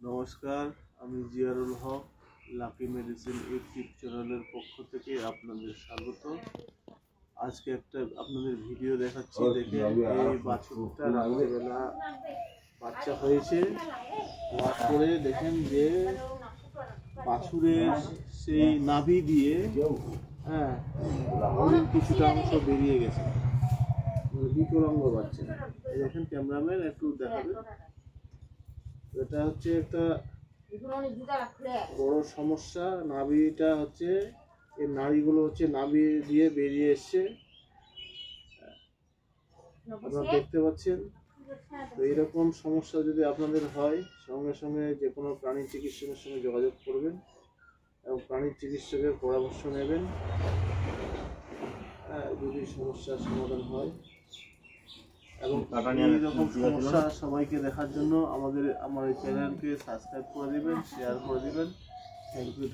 নমস্কার, আমি জিয়ারুল হক। Lucky medicine YouTube চ্যানেলের পক্ষ থেকে আপনাদের স্বাগত। আজকে একটা আপনাদের ভিডিও দেখাচ্ছি। দেখে এই বাছুরটা রাত্রিবেলা বাচ্চা হয়েছে, হওয়ার পরে দেখেন যে বাছুরের সেই নাভি দিয়ে অনেক কিছুটা অংশ বেরিয়ে গেছে, বিকলাঙ্গ বাচ্চা। এই দেখেন, ক্যামেরাম্যান একটু দেখাবে। এটা হচ্ছে একটা বড় সমস্যা। নাভিটা হচ্ছে, এই নাড়িগুলো হচ্ছে নাভি দিয়ে বেরিয়ে এসছে, আপনারা দেখতে পাচ্ছেন। তো এইরকম সমস্যা যদি আপনাদের হয়, সঙ্গে সঙ্গে যে কোনো প্রাণী চিকিৎসকের সঙ্গে যোগাযোগ করবেন এবং প্রাণী চিকিৎসকের পরামর্শ নেবেন যদি সমস্যার সমাধান হয়। এবং এইরকম সমস্যা সবাইকে দেখার জন্য আমার এই চ্যানেলকে সাবস্ক্রাইব করে দিবেন, শেয়ার করে দিবেন। Thank you.